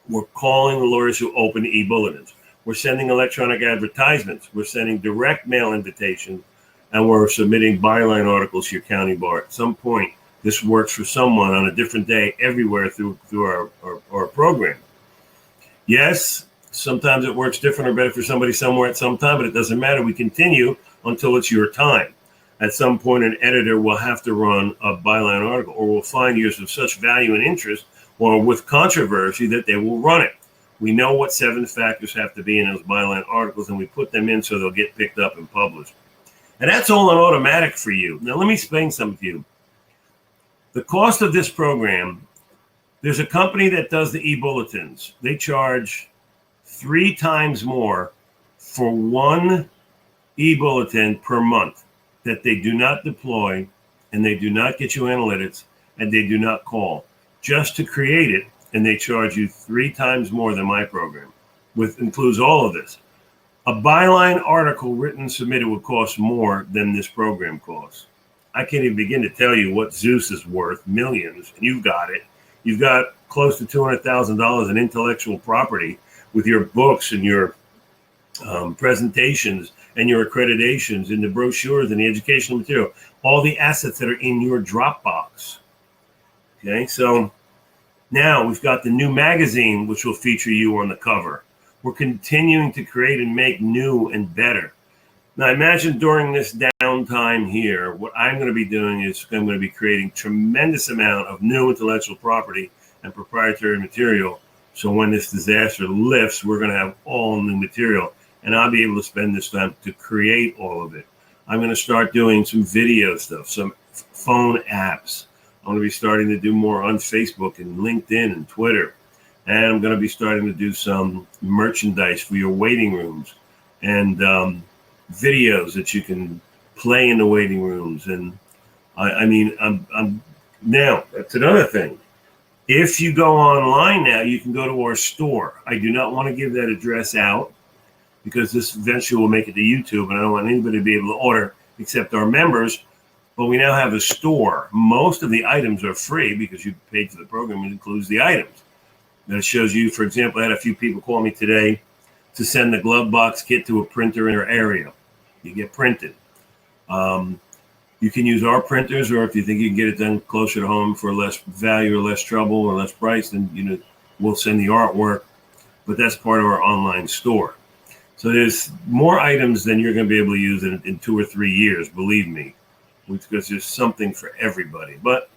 We're calling the lawyers who open the e-bulletins. We're sending electronic advertisements. We're sending direct mail invitations, and we're submitting byline articles to your county bar. At some point, this works for someone on a different day everywhere through our program. Yes, sometimes it works different or better for somebody somewhere at some time, but it doesn't matter. We continue until it's your time. At some point, an editor will have to run a byline article, or will find yours of such value and interest or with controversy that they will run it. We know what 7 factors have to be in those byline articles, and we put them in so they'll get picked up and published. And that's all on automatic for you. Now, let me explain something to you. The cost of this program, there's a company that does the e-bulletins. They charge 3 times more for one e-bulletin per month that they do not deploy, and they do not get you analytics, and they do not call. Just to create it, and they charge you 3 times more than my program, which includes all of this. A byline article written and submitted would cost more than this program costs. I can't even begin to tell you what Zeus is worth, millions, and you've got it. You've got close to $200,000 in intellectual property with your books and your presentations and your accreditations and the brochures and the educational material, all the assets that are in your Dropbox. Okay, so now we've got the new magazine, which will feature you on the cover. We're continuing to create and make new and better. Now, imagine during this downtime here, what I'm going to be doing is I'm going to be creating tremendous amount of new intellectual property and proprietary material. So when this disaster lifts, we're going to have all new material, and I'll be able to spend this time to create all of it. I'm going to start doing some video stuff, some phone apps. I'm going to be starting to do more on Facebook and LinkedIn and Twitter. And I'm going to be starting to do some merchandise for your waiting rooms and videos that you can play in the waiting rooms. And I'm now, that's another thing. If you go online now, you can go to our store. I do not want to give that address out because this eventually will make it to YouTube, and I don't want anybody to be able to order except our members. But we now have a store. Most of the items are free because you paid for the program. It includes the items. That shows you, for example, I had a few people call me today to send the glove box kit to a printer in their area. You get printed. You can use our printers, or if you think you can get it done closer to home for less value or less trouble or less price, then we'll send the artwork. But that's part of our online store. So there's more items than you're going to be able to use in 2 or 3 years, believe me, because there's something for everybody. But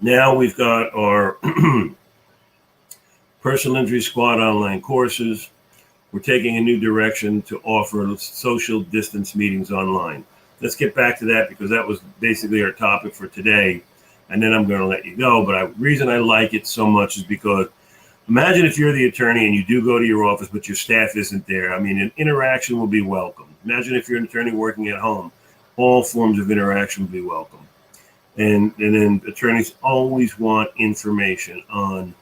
now we've got our Personal Injury Squad online courses. We're taking a new direction to offer social distance meetings online. Let's get back to that because that was basically our topic for today. And then I'm going to let you go. But the reason I like it so much is because imagine if you're the attorney and you do go to your office, but your staff isn't there. I mean, an interaction will be welcome. Imagine if you're an attorney working at home, all forms of interaction will be welcome. And then attorneys always want information on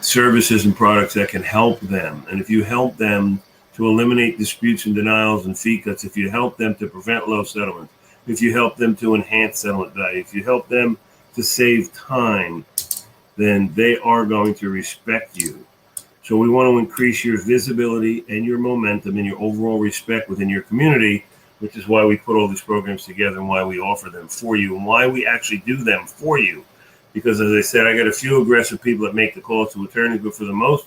services and products that can help them. And if you help them to eliminate disputes and denials and fee cuts, if you help them to prevent low settlements, if you help them to enhance settlement value, if you help them to save time, then they are going to respect you. So we want to increase your visibility and your momentum and your overall respect within your community, which is why we put all these programs together and why we offer them for you and why we actually do them for you. Because as I said, I got a few aggressive people that make the calls to attorneys, but for the most,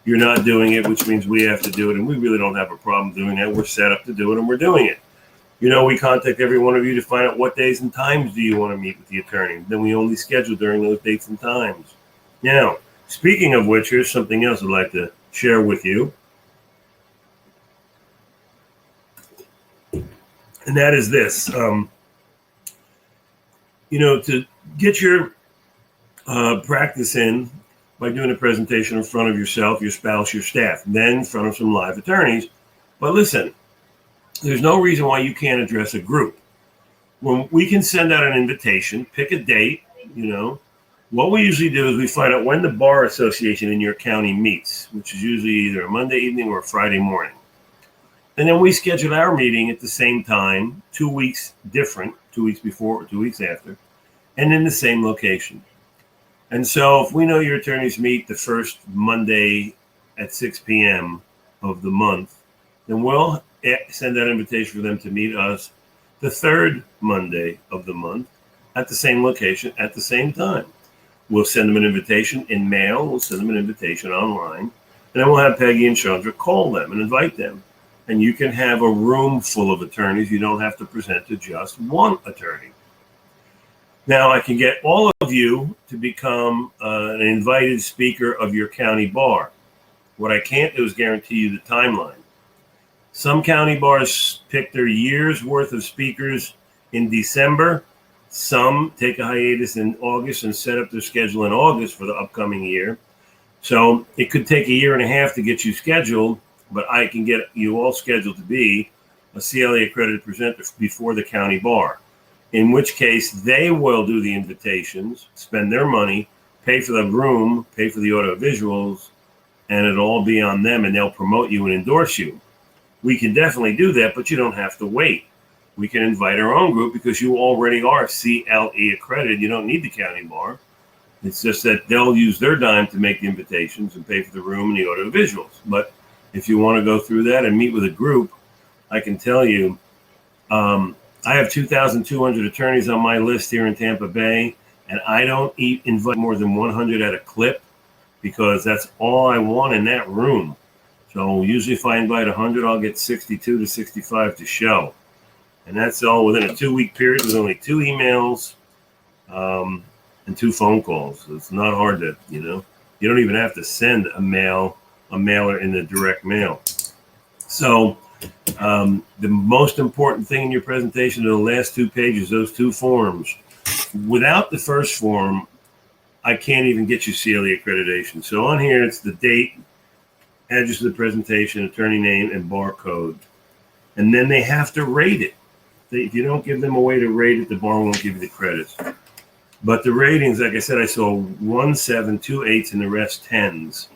you're not doing it, which means we have to do it. And we really don't have a problem doing that. We're set up to do it and we're doing it. We contact every one of you to find out what days and times do you want to meet with the attorney. Then we only schedule during those dates and times. Now, speaking of which, here's something else I'd like to share with you. And that is this. To get your practice in by doing a presentation in front of yourself, your spouse, your staff, then in front of some live attorneys. But listen, there's no reason why you can't address a group. When we can send out an invitation, pick a date, what we usually do is we find out when the bar association in your county meets, which is usually either a Monday evening or a Friday morning. And then we schedule our meeting at the same time, 2 weeks different, 2 weeks before or 2 weeks after, and in the same location. And so if we know your attorneys meet the first Monday at 6 p.m. of the month, then we'll send that invitation for them to meet us the third Monday of the month at the same location at the same time. We'll send them an invitation in mail. We'll send them an invitation online. And then we'll have Peggy and Chandra call them and invite them. And you can have a room full of attorneys. You don't have to present to just one attorney. Now, I can get all of you to become an invited speaker of your county bar. What I can't do is guarantee you the timeline. Some county bars pick their year's worth of speakers in December. Some take a hiatus in August and set up their schedule in August for the upcoming year. So it could take a year and a half to get you scheduled, but I can get you all scheduled to be a CLE accredited presenter before the county bar, in which case they will do the invitations, spend their money, pay for the room, pay for the audio visuals, and it'll all be on them, and they'll promote you and endorse you. We can definitely do that, but you don't have to wait. We can invite our own group because you already are CLE accredited. You don't need the county bar. It's just that they'll use their dime to make the invitations and pay for the room and the audio visuals. But if you want to go through that and meet with a group, I can tell you, I have 2,200 attorneys on my list here in Tampa Bay, and I don't invite more than 100 at a clip because that's all I want in that room. So usually if I invite 100, I'll get 62 to 65 to show. And that's all within a 2-week period with only 2 emails and 2 phone calls. So it's not hard to, you don't even have to send a mailer in the direct mail. So the most important thing in your presentation are the last 2 pages, those 2 forms. Without the first form, I can't even get you CLE accreditation. So on here, it's the date, address of the presentation, attorney name, and barcode. And then they have to rate it. If you don't give them a way to rate it, the bar won't give you the credits. But the ratings, like I said, I saw 1 7, 2 8s, and the rest 10s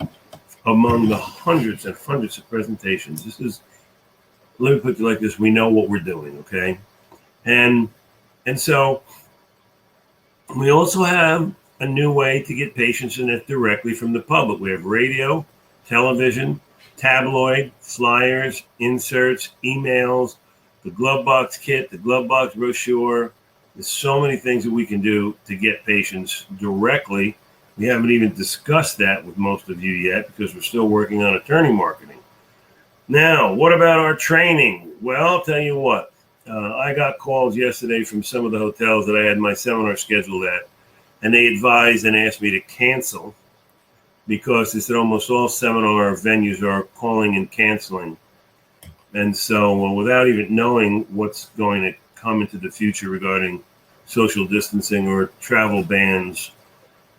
among the hundreds and hundreds of presentations. Let me put it like this: we know what we're doing, okay? And so we also have a new way to get patients in it directly from the public. We have radio, television, tabloid, flyers, inserts, emails, the glove box kit, the glove box brochure. There's so many things that we can do to get patients directly. We haven't even discussed that with most of you yet because we're still working on attorney marketing. Now, what about our training? Well, I'll tell you what. I got calls yesterday from some of the hotels that I had my seminar scheduled at, and they advised and asked me to cancel because they said almost all seminar venues are calling and canceling. And so without even knowing what's going to come into the future regarding social distancing or travel bans,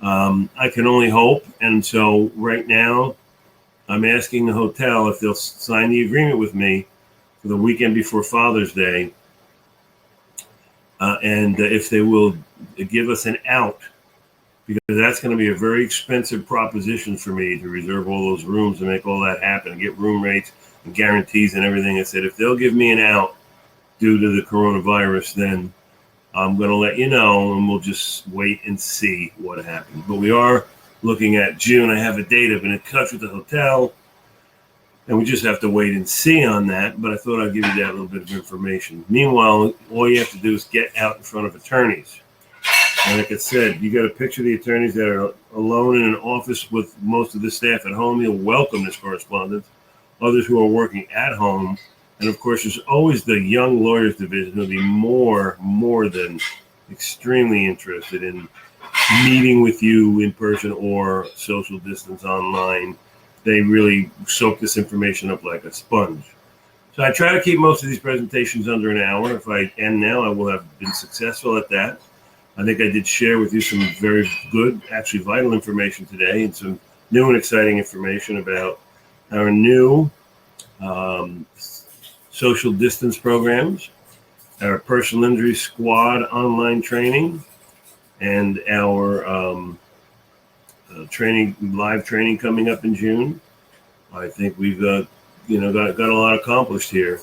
I can only hope. And so right now, I'm asking the hotel if they'll sign the agreement with me for the weekend before Father's Day, and if they will give us an out, because that's going to be a very expensive proposition for me to reserve all those rooms and make all that happen, and get room rates and guarantees and everything. I said, if they'll give me an out due to the coronavirus, then I'm going to let you know, and we'll just wait and see what happens. But we are looking at June. I have a date. I've been in touch with the hotel, and we just have to wait and see on that. But I thought I'd give you that little bit of information. Meanwhile, all you have to do is get out in front of attorneys. And like I said, you got to picture the attorneys that are alone in an office with most of the staff at home. You'll welcome this correspondence. Others who are working at home. And of course, there's always the young lawyers division who'll be more than extremely interested in meeting with you in person or social distance online. They really soak this information up like a sponge. So I try to keep most of these presentations under an hour. If I end now, I will have been successful at that. I think I did share with you some very good, actually vital information today, and some new and exciting information about our new social distance programs, our personal injury squad online training, and our live training coming up in June. I think we've got a lot accomplished here.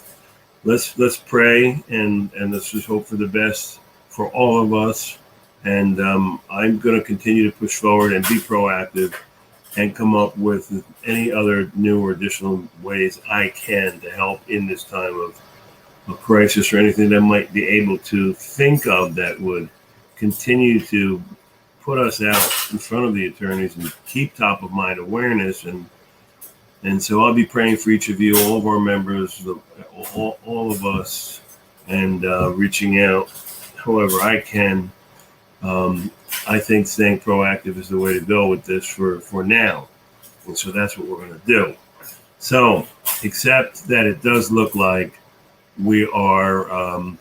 Let's pray and let's just hope for the best for all of us. And I'm going to continue to push forward and be proactive and come up with any other new or additional ways I can to help in this time of crisis, or anything that I might be able to think of that would continue to put us out in front of the attorneys and keep top of mind awareness. And so I'll be praying for each of you, all of our members, all of us, and reaching out however I can. I think staying proactive is the way to go with this for now. And so that's what we're going to do. So, except that it does look like we are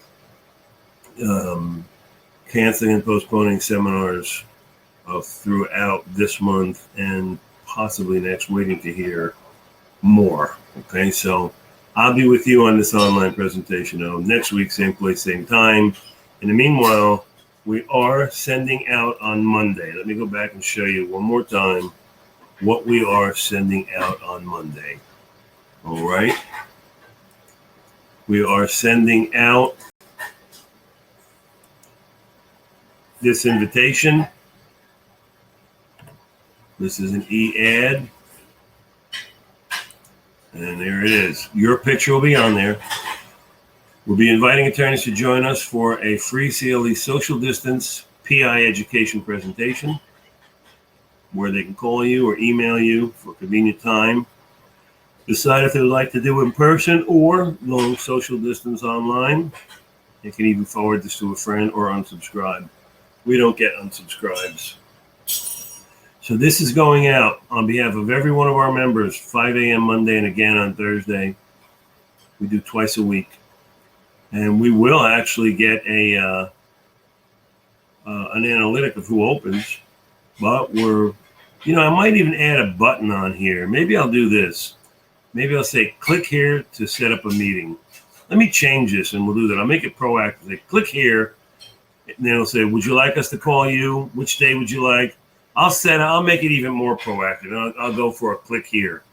canceling and postponing seminars throughout this month and possibly next, waiting to hear more. Okay, so I'll be with you on this online presentation next week, same place, same time. In the meanwhile, we are sending out on Monday. Let me go back and show you one more time what we are sending out on Monday. All right. We are sending out this invitation. This is an e-ad. And there it is. Your picture will be on there. We'll be inviting attorneys to join us for a free CLE social distance PI education presentation where they can call you or email you for a convenient time. Decide if they would like to do in person or long social distance online. You can even forward this to a friend or unsubscribe. We don't get unsubscribes. So this is going out on behalf of every one of our members, 5 a.m. Monday and again on Thursday. We do twice a week. And we will actually get an analytic of who opens. But I might even add a button on here. Maybe I'll do this. Maybe I'll say, click here to set up a meeting. Let me change this and we'll do that. I'll make it proactive. Say, click here. And then it'll say, would you like us to call you? Which day would you like? I'll make it even more proactive. I'll go for a click here.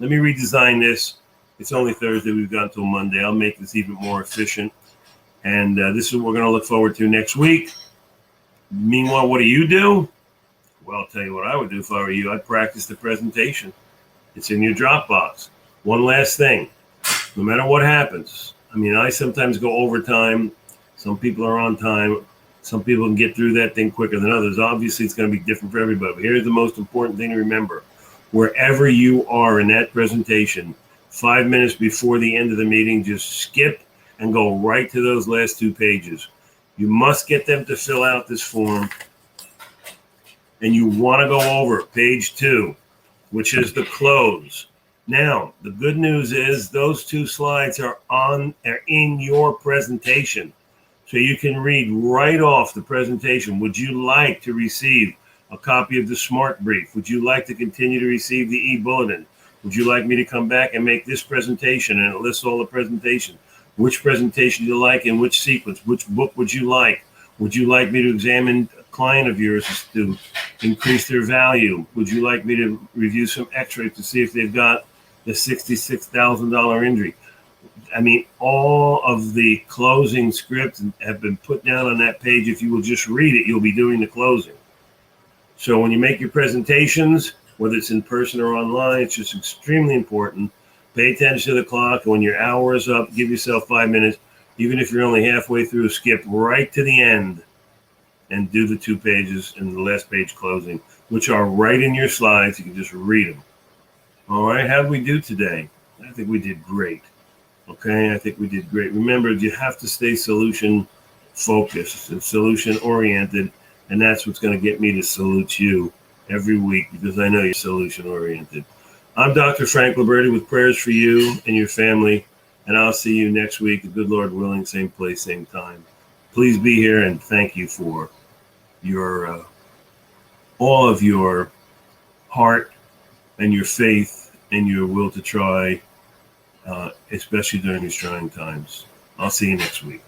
Let me redesign this. It's only Thursday. We've got until Monday. I'll make this even more efficient. And this is what we're going to look forward to next week. Meanwhile, what do you do? Well, I'll tell you what I would do if I were you. I'd practice the presentation. It's in your Dropbox. One last thing. No matter what happens. I sometimes go overtime. Some people are on time. Some people can get through that thing quicker than others. Obviously, it's going to be different for everybody. But here's the most important thing to remember. Wherever you are in that presentation, 5 minutes before the end of the meeting, just skip and go right to those last 2 pages. You must get them to fill out this form. And you want to go over page 2, which is the close. Now, the good news is those 2 slides are in your presentation. So you can read right off the presentation. Would you like to receive a copy of the Smart Brief? Would you like to continue to receive the e-bulletin? Would you like me to come back and make this presentation? And it lists all the presentations. Which presentation do you like in which sequence? Which book would you like? Would you like me to examine a client of yours to increase their value? Would you like me to review some x-rays to see if they've got the $66,000 injury? All of the closing scripts have been put down on that page. If you will just read it, you'll be doing the closing. So when you make your presentations, whether it's in person or online, it's just extremely important. Pay attention to the clock. When your hour is up, give yourself 5 minutes. Even if you're only halfway through, skip right to the end and do the 2 pages and the last page closing, which are right in your slides. You can just read them. All right, how did we do today? I think we did great. Okay, I think we did great. Remember, you have to stay solution focused and solution oriented, and that's what's going to get me to salute you every week because I know you're solution oriented. I'm Dr. Frank Liberti with prayers for you and your family, and I'll see you next week, the good Lord willing, same place, same time. Please be here, and thank you for your all of your heart and your faith and your will to try, especially during these trying times. I'll see you next week.